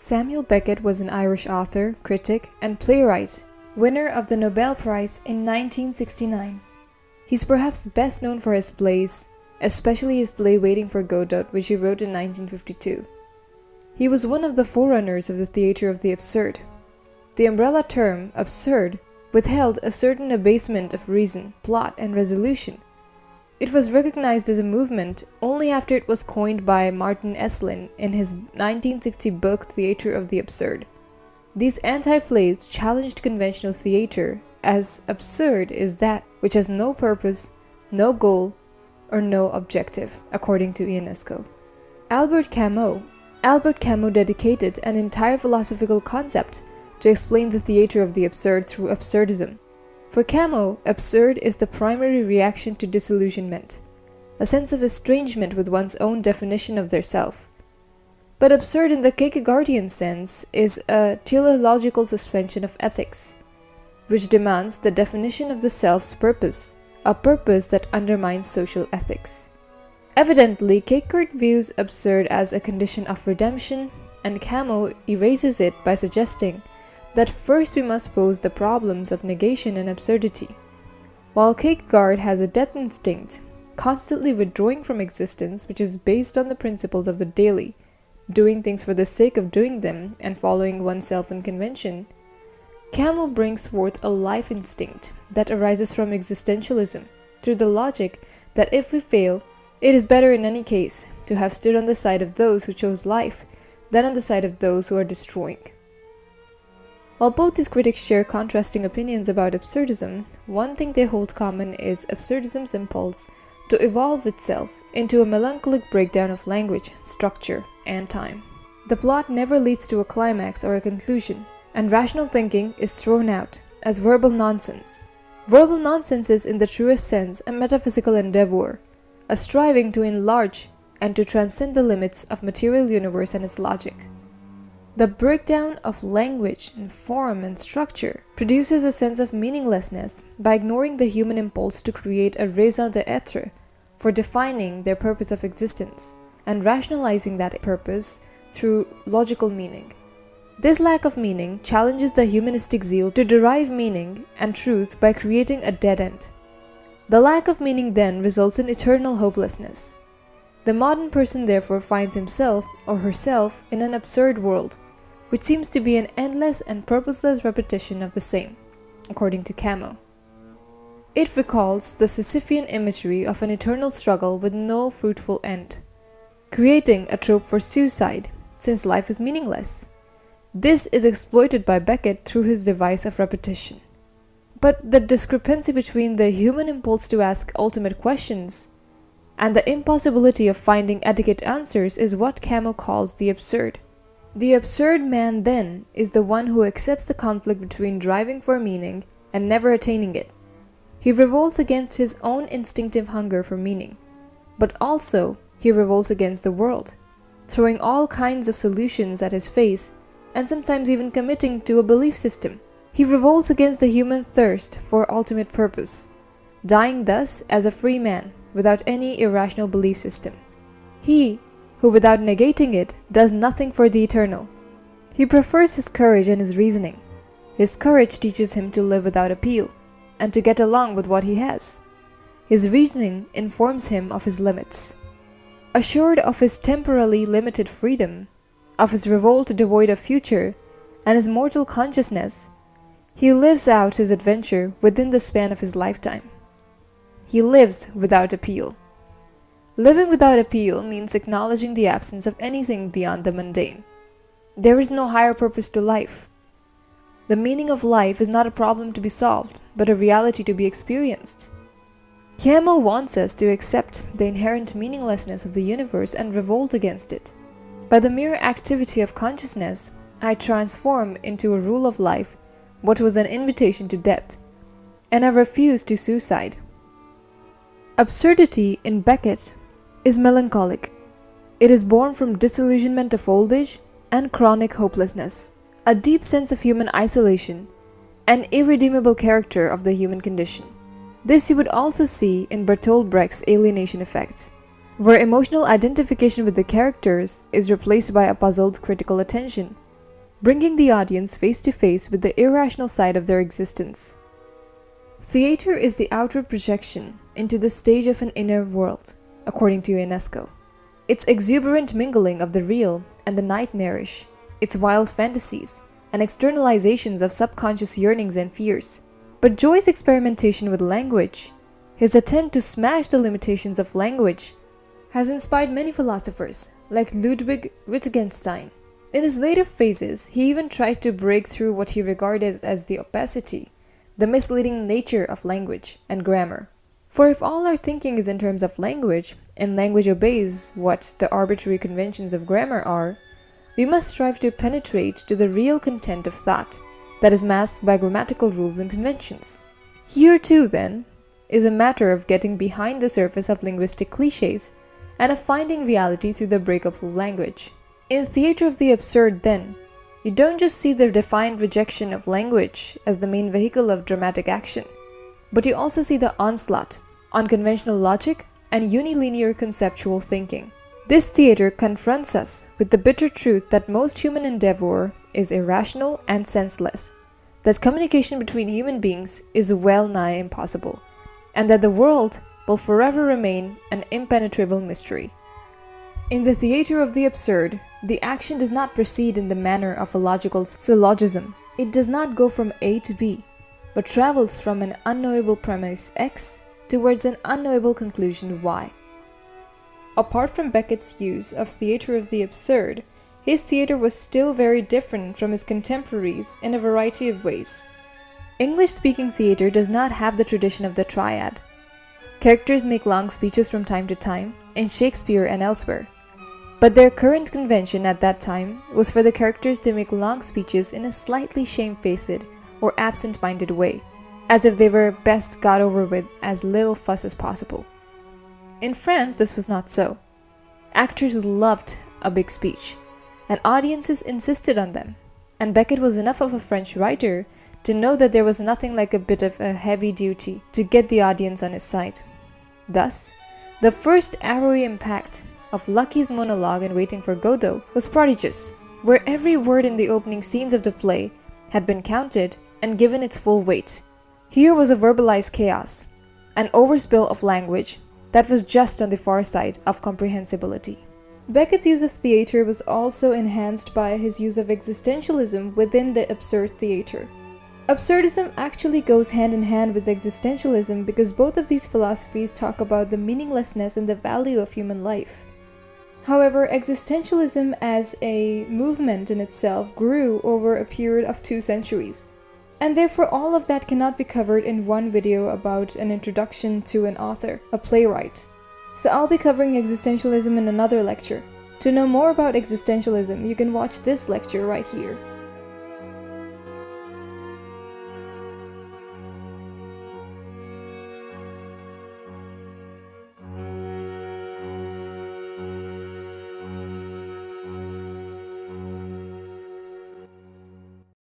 Samuel Beckett was an Irish author, critic, and playwright, winner of the Nobel Prize in 1969. He's perhaps best known for his plays, especially his play Waiting for Godot, which he wrote in 1952. He was one of the forerunners of the theatre of the absurd. The umbrella term, absurd, withheld a certain abasement of reason, plot, and resolution. It was recognized as a movement only after it was coined by Martin Esslin in his 1960 book Theatre of the Absurd. These anti-plays challenged conventional theatre, as absurd is that which has no purpose, no goal, or no objective, according to Ionesco. Albert Camus dedicated an entire philosophical concept to explain the theatre of the absurd through absurdism. For Camus, absurd is the primary reaction to disillusionment, a sense of estrangement with one's own definition of their self. But absurd in the Kierkegaardian sense is a teleological suspension of ethics, which demands the definition of the self's purpose, a purpose that undermines social ethics. Evidently, Kierkegaard views absurd as a condition of redemption, and Camus erases it by suggesting that first we must pose the problems of negation and absurdity. While Kierkegaard has a death instinct, constantly withdrawing from existence, which is based on the principles of the daily, doing things for the sake of doing them and following oneself in convention, Camus brings forth a life instinct that arises from existentialism, through the logic that if we fail, it is better in any case to have stood on the side of those who chose life than on the side of those who are destroying. While both these critics share contrasting opinions about absurdism, one thing they hold common is absurdism's impulse to evolve itself into a melancholic breakdown of language, structure, and time. The plot never leads to a climax or a conclusion, and rational thinking is thrown out as verbal nonsense. Verbal nonsense is, in the truest sense, a metaphysical endeavor, a striving to enlarge and to transcend the limits of material universe and its logic. The breakdown of language and form and structure produces a sense of meaninglessness by ignoring the human impulse to create a raison d'être for defining their purpose of existence and rationalizing that purpose through logical meaning. This lack of meaning challenges the humanistic zeal to derive meaning and truth by creating a dead end. The lack of meaning then results in eternal hopelessness. The modern person therefore finds himself or herself in an absurd world, which seems to be an endless and purposeless repetition of the same, according to Camus. It recalls the Sisyphean imagery of an eternal struggle with no fruitful end, creating a trope for suicide, since life is meaningless. This is exploited by Beckett through his device of repetition. But the discrepancy between the human impulse to ask ultimate questions and the impossibility of finding adequate answers is what Camus calls the absurd. The absurd man, then, is the one who accepts the conflict between driving for meaning and never attaining it. He revolts against his own instinctive hunger for meaning, but also he revolts against the world, throwing all kinds of solutions at his face and sometimes even committing to a belief system. He revolts against the human thirst for ultimate purpose, dying thus as a free man without any irrational belief system. He who, without negating it, does nothing for the eternal. He prefers his courage and his reasoning. His courage teaches him to live without appeal, and to get along with what he has. His reasoning informs him of his limits. Assured of his temporarily limited freedom, of his revolt devoid of future, and his mortal consciousness, he lives out his adventure within the span of his lifetime. He lives without appeal. Living without appeal means acknowledging the absence of anything beyond the mundane. There is no higher purpose to life. The meaning of life is not a problem to be solved, but a reality to be experienced. Camus wants us to accept the inherent meaninglessness of the universe and revolt against it. By the mere activity of consciousness, I transform into a rule of life what was an invitation to death, and I refuse to suicide. Absurdity in Beckett is melancholic. It is born from disillusionment of old age and chronic hopelessness, a deep sense of human isolation, an irredeemable character of the human condition. This you would also see in Bertolt Brecht's alienation effect, where emotional identification with the characters is replaced by a puzzled critical attention bringing the audience face to face with the irrational side of their existence. Theater is the outward projection into the stage of an inner world, according to UNESCO. Its exuberant mingling of the real and the nightmarish, its wild fantasies, and externalizations of subconscious yearnings and fears. But Joyce's experimentation with language, his attempt to smash the limitations of language, has inspired many philosophers like Ludwig Wittgenstein. In his later phases, he even tried to break through what he regarded as the opacity, the misleading nature of language and grammar. For if all our thinking is in terms of language, and language obeys what the arbitrary conventions of grammar are, we must strive to penetrate to the real content of thought that is masked by grammatical rules and conventions. Here too, then, is a matter of getting behind the surface of linguistic cliches and of finding reality through the breakup of language. In Theatre of the Absurd, then, you don't just see the defiant rejection of language as the main vehicle of dramatic action, but you also see the onslaught on conventional logic and unilinear conceptual thinking. This theater confronts us with the bitter truth that most human endeavor is irrational and senseless, that communication between human beings is well nigh impossible, and that the world will forever remain an impenetrable mystery. In the Theatre of the Absurd, the action does not proceed in the manner of a logical syllogism. It does not go from A to B, but travels from an unknowable premise X towards an unknowable conclusion Y. Apart from Beckett's use of Theatre of the Absurd, his theatre was still very different from his contemporaries in a variety of ways. English-speaking theatre does not have the tradition of the triad. Characters make long speeches from time to time, in Shakespeare and elsewhere. But their current convention at that time was for the characters to make long speeches in a slightly shamefaced or absent-minded way, as if they were best got over with as little fuss as possible. In France, this was not so. Actors loved a big speech, and audiences insisted on them, and Beckett was enough of a French writer to know that there was nothing like a bit of a heavy duty to get the audience on his side. Thus, the first arrowy impact of Lucky's monologue in Waiting for Godot was prodigious, where every word in the opening scenes of the play had been counted and given its full weight. Here was a verbalized chaos, an overspill of language that was just on the far side of comprehensibility. Beckett's use of theatre was also enhanced by his use of existentialism within the absurd theatre. Absurdism actually goes hand in hand with existentialism because both of these philosophies talk about the meaninglessness and the value of human life. However, existentialism as a movement in itself grew over a period of 2 centuries, and therefore all of that cannot be covered in one video about an introduction to an author, a playwright. So I'll be covering existentialism in another lecture. To know more about existentialism, you can watch this lecture right here.